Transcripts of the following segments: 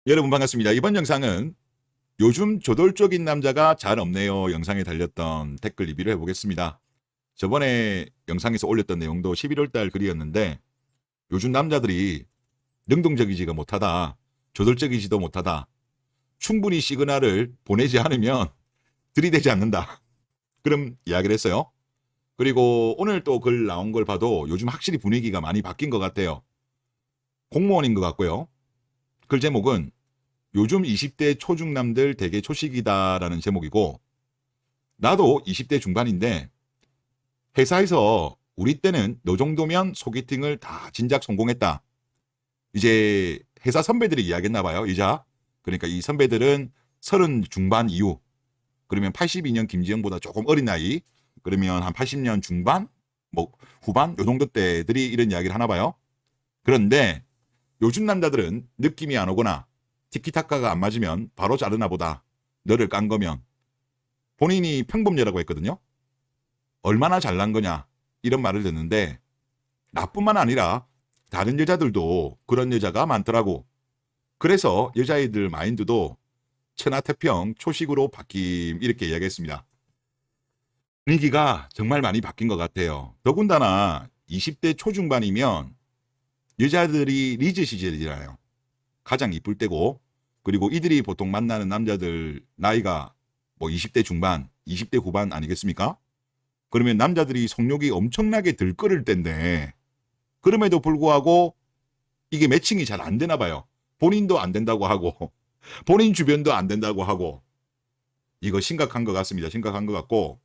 여러분 반갑습니다. 이번 영상은 요즘 조돌적인 남자가 잘 없네요 영상에 달렸던 댓글 리뷰를 해보겠습니다. 저번에 영상에서 올렸던 내용도 11월 달 글이었는데 요즘 남자들이 능동적이지가 못하다, 조돌적이지도 못하다, 충분히 시그널을 보내지 않으면 들이대지 않는다, 그럼 이야기를 했어요. 그리고 오늘 또 글 나온 걸 봐도 요즘 확실히 분위기가 많이 바뀐 것 같아요. 공무원인 것 같고요. 글 제목은 요즘 20대 초중남들 되게 초식이다라는 제목이고, 나도 20대 중반인데 회사에서 우리 때는 너 정도면 소개팅을 다 진작 성공했다. 이제 회사 선배들이 이야기했나 봐요. 이자. 그러니까 이 선배들은 30 중반 이후, 그러면 82년 김지영보다 조금 어린 나이, 그러면 한 80년 중반, 뭐 후반 요 정도 때들이 이런 이야기를 하나 봐요. 그런데 요즘 남자들은 느낌이 안 오거나 티키타카가 안 맞으면 바로 자르나 보다. 너를 깐 거면. 본인이 평범녀라고 했거든요. 얼마나 잘난 거냐 이런 말을 듣는데, 나뿐만 아니라 다른 여자들도 그런 여자가 많더라고. 그래서 여자애들 마인드도 천하태평 초식으로 바뀜, 이렇게 이야기했습니다. 분위기가 정말 많이 바뀐 것 같아요. 더군다나 20대 초중반이면 여자들이 리즈 시절이잖아요. 가장 이쁠 때고, 그리고 이들이 보통 만나는 남자들 나이가 뭐 20대 중반, 20대 후반 아니겠습니까? 그러면 남자들이 성욕이 엄청나게 들끓을 때인데, 그럼에도 불구하고 이게 매칭이 잘 안 되나 봐요. 본인도 안 된다고 하고 본인 주변도 안 된다고 하고. 이거 심각한 것 같습니다. 심각한 것 같고,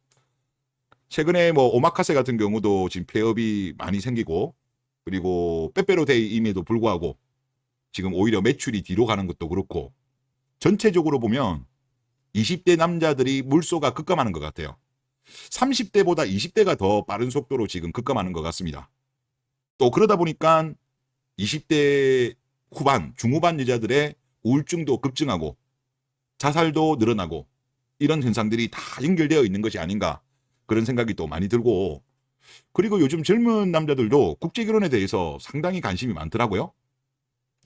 최근에 뭐 오마카세 같은 경우도 지금 폐업이 많이 생기고, 그리고 빼빼로데이임에도 불구하고 지금 오히려 매출이 뒤로 가는 것도 그렇고, 전체적으로 보면 20대 남자들이 물소가 급감하는 것 같아요. 30대보다 20대가 더 빠른 속도로 지금 급감하는 것 같습니다. 또 그러다 보니까 20대 후반, 중후반 여자들의 우울증도 급증하고 자살도 늘어나고, 이런 현상들이 다 연결되어 있는 것이 아닌가, 그런 생각이 또 많이 들고, 그리고 요즘 젊은 남자들도 국제결혼에 대해서 상당히 관심이 많더라고요.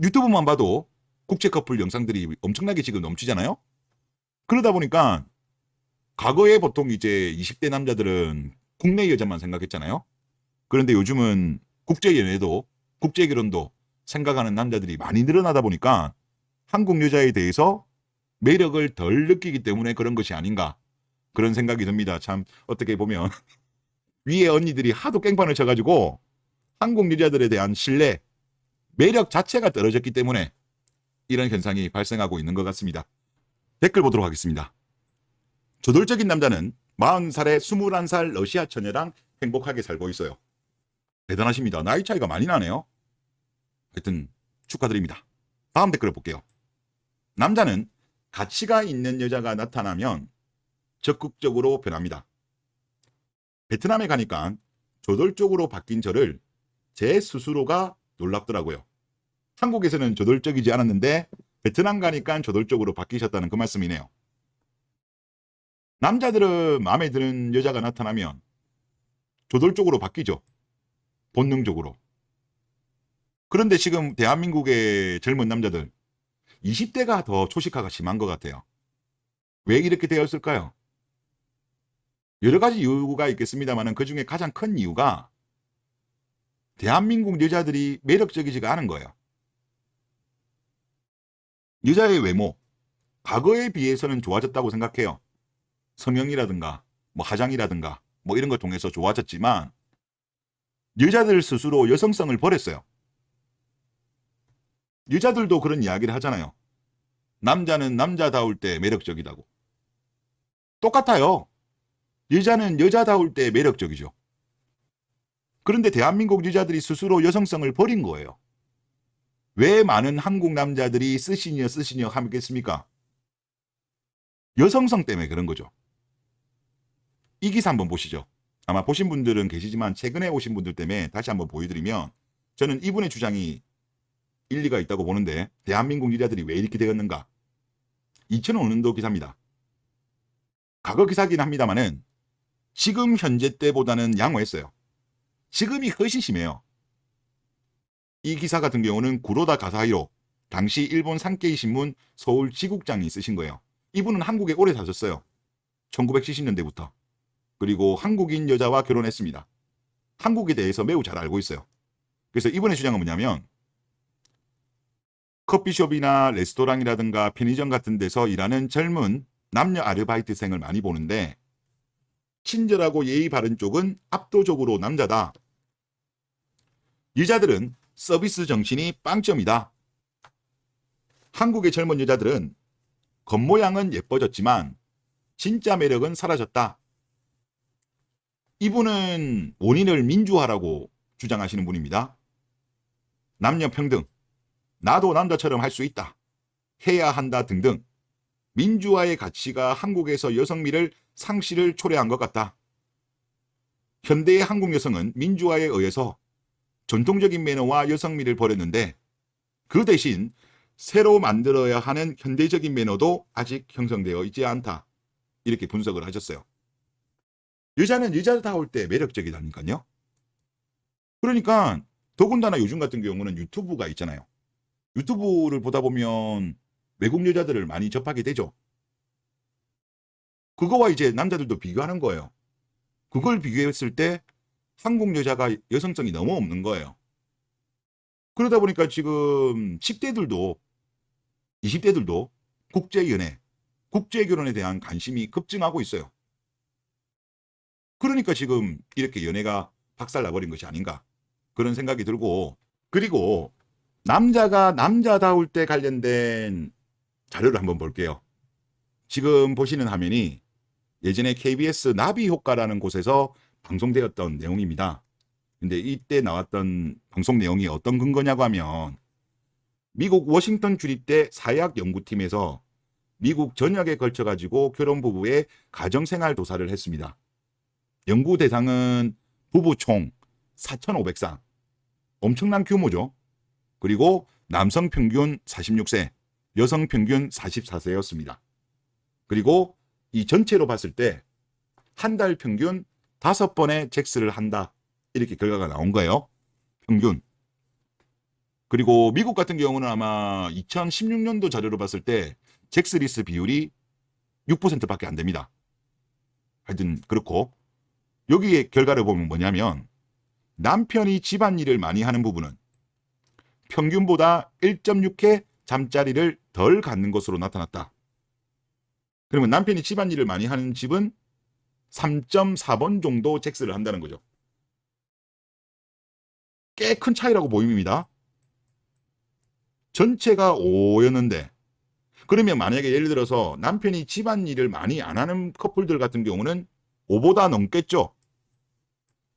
유튜브만 봐도 국제 커플 영상들이 엄청나게 지금 넘치잖아요. 그러다 보니까 과거에 보통 이제 20대 남자들은 국내 여자만 생각했잖아요. 그런데 요즘은 국제 연애도, 국제 결혼도 생각하는 남자들이 많이 늘어나다 보니까 한국 여자에 대해서 매력을 덜 느끼기 때문에 그런 것이 아닌가, 그런 생각이 듭니다. 참 어떻게 보면 위에 언니들이 하도 깽판을 쳐가지고 한국 여자들에 대한 신뢰, 매력 자체가 떨어졌기 때문에 이런 현상이 발생하고 있는 것 같습니다. 댓글 보도록 하겠습니다. 저돌적인 남자는 40살에 21살 러시아 처녀랑 행복하게 살고 있어요. 대단하십니다. 나이 차이가 많이 나네요. 하여튼 축하드립니다. 다음 댓글을 볼게요. 남자는 가치가 있는 여자가 나타나면 적극적으로 변합니다. 베트남에 가니까 저돌적으로 바뀐 저를 제 스스로가 놀랍더라고요. 한국에서는 저돌적이지 않았는데 베트남 가니까 저돌적으로 바뀌셨다는 그 말씀이네요. 남자들은 마음에 드는 여자가 나타나면 저돌적으로 바뀌죠. 본능적으로. 그런데 지금 대한민국의 젊은 남자들 20대가 더 초식화가 심한 것 같아요. 왜 이렇게 되었을까요? 여러 가지 이유가 있겠습니다만 그 중에 가장 큰 이유가 대한민국 여자들이 매력적이지가 않은 거예요. 여자의 외모, 과거에 비해서는 좋아졌다고 생각해요. 성형이라든가 뭐 화장이라든가 뭐 이런 걸 통해서 좋아졌지만 여자들 스스로 여성성을 버렸어요. 여자들도 그런 이야기를 하잖아요. 남자는 남자다울 때 매력적이다고. 똑같아요. 여자는 여자다울 때 매력적이죠. 그런데 대한민국 여자들이 스스로 여성성을 버린 거예요. 왜 많은 한국 남자들이 쓰시녀 하겠습니까? 여성성 때문에 그런 거죠. 이 기사 한번 보시죠. 아마 보신 분들은 계시지만 최근에 오신 분들 때문에 다시 한번 보여드리면, 저는 이분의 주장이 일리가 있다고 보는데, 대한민국 여자들이 왜 이렇게 되었는가. 2005년도 기사입니다. 과거 기사긴 합니다만은 지금 현재 때보다는 양호했어요. 지금이 훨씬 심해요. 이 기사 같은 경우는 구로다 가사히로 당시 일본 산케이 신문 서울 지국장이 쓰신 거예요. 이분은 한국에 오래 사셨어요. 1970년대부터. 그리고 한국인 여자와 결혼했습니다. 한국에 대해서 매우 잘 알고 있어요. 그래서 이번의 주장은 뭐냐면 커피숍이나 레스토랑이라든가 편의점 같은 데서 일하는 젊은 남녀 아르바이트생을 많이 보는데 친절하고 예의 바른 쪽은 압도적으로 남자다. 여자들은 서비스 정신이 빵점이다. 한국의 젊은 여자들은 겉모양은 예뻐졌지만 진짜 매력은 사라졌다. 이분은 원인을 민주화라고 주장하시는 분입니다. 남녀 평등, 나도 남자처럼 할 수 있다, 해야 한다 등등 민주화의 가치가 한국에서 여성미를 상실을 초래한 것 같다. 현대의 한국 여성은 민주화에 의해서 전통적인 매너와 여성미를 버렸는데 그 대신 새로 만들어야 하는 현대적인 매너도 아직 형성되어 있지 않다. 이렇게 분석을 하셨어요. 여자는 여자다울 때 매력적이다니까요. 그러니까 더군다나 요즘 같은 경우는 유튜브가 있잖아요. 유튜브를 보다 보면 외국 여자들을 많이 접하게 되죠. 그거와 이제 남자들도 비교하는 거예요. 그걸 비교했을 때 한국 여자가 여성성이 너무 없는 거예요. 그러다 보니까 지금 10대들도 20대들도 국제연애, 국제결혼에 대한 관심이 급증하고 있어요. 그러니까 지금 이렇게 연애가 박살나버린 것이 아닌가 그런 생각이 들고, 그리고 남자가 남자다울 때 관련된 자료를 한번 볼게요. 지금 보시는 화면이 예전에 KBS 나비 효과라는 곳에서 방송되었던 내용입니다. 근데 이때 나왔던 방송 내용이 어떤 근거냐고 하면 미국 워싱턴 주립대 사약연구팀에서 미국 전역에 걸쳐 가지고 결혼 부부의 가정생활 조사를 했습니다. 연구 대상은 부부 총 4,500상. 엄청난 규모죠. 그리고 남성 평균 46세, 여성 평균 44세였습니다. 그리고 이 전체로 봤을 때 한 달 평균 5번의 섹스를 한다. 이렇게 결과가 나온 거예요. 평균. 그리고 미국 같은 경우는 아마 2016년도 자료로 봤을 때 섹스리스 비율이 6%밖에 안 됩니다. 하여튼 그렇고, 여기에 결과를 보면 뭐냐면 남편이 집안일을 많이 하는 부부는 평균보다 1.6회 잠자리를 덜 갖는 것으로 나타났다. 그러면 남편이 집안일을 많이 하는 집은 3.4번 정도 섹스를 한다는 거죠. 꽤 큰 차이라고 보입니다. 전체가 5였는데, 그러면 만약에 예를 들어서 남편이 집안일을 많이 안 하는 커플들 같은 경우는 5보다 넘겠죠.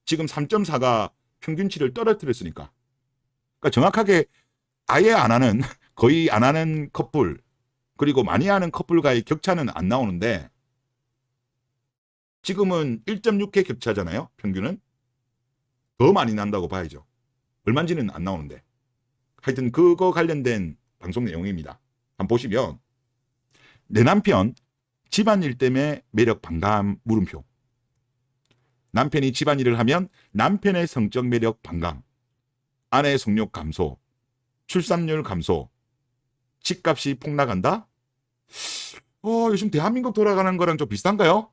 지금 3.4가 평균치를 떨어뜨렸으니까. 그러니까 정확하게 아예 안 하는, 거의 안 하는 커플, 그리고 많이 하는 커플과의 격차는 안 나오는데 지금은 1.6회 격차잖아요. 평균은. 더 많이 난다고 봐야죠. 얼마인지는 안 나오는데. 하여튼 그거 관련된 방송 내용입니다. 한번 보시면 내 남편 집안일 때문에 매력 반감 물음표. 남편이 집안일을 하면 남편의 성적 매력 반감, 아내의 성욕 감소, 출산율 감소, 집값이 폭락한다? 요즘 대한민국 돌아가는 거랑 좀 비슷한가요?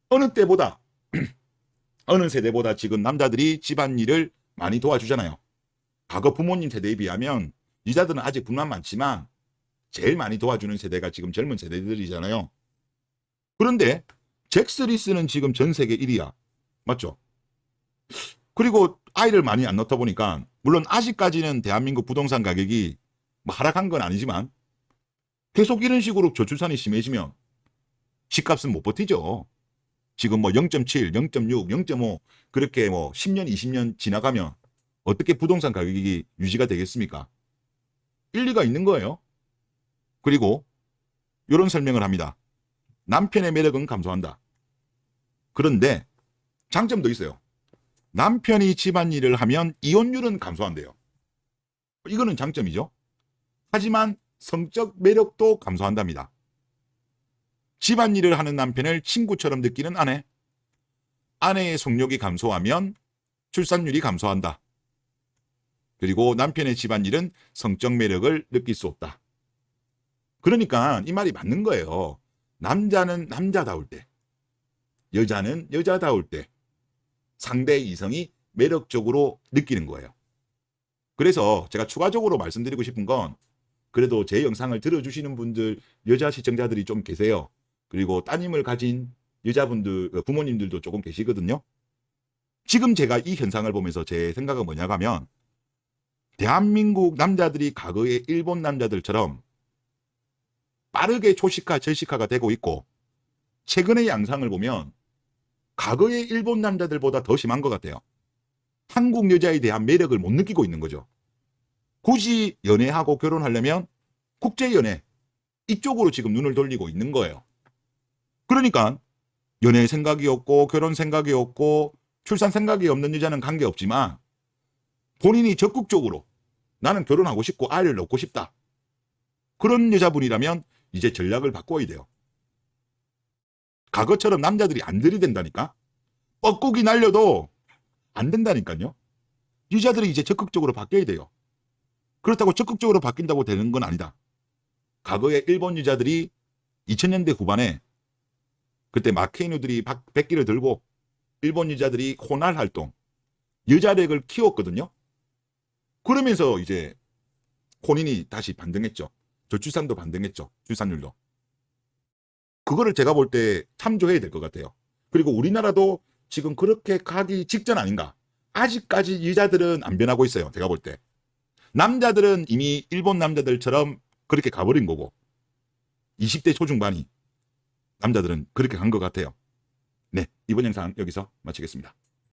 어느 때보다 어느 세대보다 지금 남자들이 집안일을 많이 도와주잖아요. 과거 부모님 세대에 비하면 여자들은 아직 불만 많지만 제일 많이 도와주는 세대가 지금 젊은 세대들이잖아요. 그런데 잭스리스는 지금 전 세계 1위야. 맞죠? 그리고 아이를 많이 안 낳다 보니까 물론 아직까지는 대한민국 부동산 가격이 뭐 하락한 건 아니지만 계속 이런 식으로 저출산이 심해지면 집값은 못 버티죠. 지금 뭐 0.7, 0.6, 0.5 그렇게 뭐 10년, 20년 지나가면 어떻게 부동산 가격이 유지가 되겠습니까? 일리가 있는 거예요. 그리고 이런 설명을 합니다. 남편의 매력은 감소한다. 그런데 장점도 있어요. 남편이 집안일을 하면 이혼율은 감소한대요. 이거는 장점이죠. 하지만 성적 매력도 감소한답니다. 집안일을 하는 남편을 친구처럼 느끼는 아내. 아내의 성욕이 감소하면 출산율이 감소한다. 그리고 남편의 집안일은 성적 매력을 느낄 수 없다. 그러니까 이 말이 맞는 거예요. 남자는 남자다울 때, 여자는 여자다울 때 상대의 이성이 매력적으로 느끼는 거예요. 그래서 제가 추가적으로 말씀드리고 싶은 건, 그래도 제 영상을 들어주시는 분들, 여자 시청자들이 좀 계세요. 그리고 따님을 가진 여자분들, 부모님들도 조금 계시거든요. 지금 제가 이 현상을 보면서 제 생각은 뭐냐 하면, 대한민국 남자들이 과거의 일본 남자들처럼 빠르게 초식화, 절식화가 되고 있고, 최근의 양상을 보면 과거의 일본 남자들보다 더 심한 것 같아요. 한국 여자에 대한 매력을 못 느끼고 있는 거죠. 굳이 연애하고 결혼하려면 국제연애 이쪽으로 지금 눈을 돌리고 있는 거예요. 그러니까 연애 생각이 없고 결혼 생각이 없고 출산 생각이 없는 여자는 관계없지만, 본인이 적극적으로 나는 결혼하고 싶고 아이를 낳고 싶다, 그런 여자분이라면 이제 전략을 바꿔야 돼요. 과거처럼 남자들이 안 들이댄다니까. 뻐꾸기 날려도 안 된다니까요. 여자들이 이제 적극적으로 바뀌어야 돼요. 그렇다고 적극적으로 바뀐다고 되는 건 아니다. 과거에 일본 여자들이 2000년대 후반에 그때 마케이누들이 백기를 들고 일본 여자들이 호날 활동, 여자력을 키웠거든요. 그러면서 이제 혼인이 다시 반등했죠. 저출산도 반등했죠. 출산율도. 그거를 제가 볼 때 참조해야 될 것 같아요. 그리고 우리나라도 지금 그렇게 가기 직전 아닌가. 아직까지 여자들은 안 변하고 있어요. 제가 볼 때. 남자들은 이미 일본 남자들처럼 그렇게 가버린 거고, 20대 초중반이 남자들은 그렇게 간 것 같아요. 네, 이번 영상 여기서 마치겠습니다.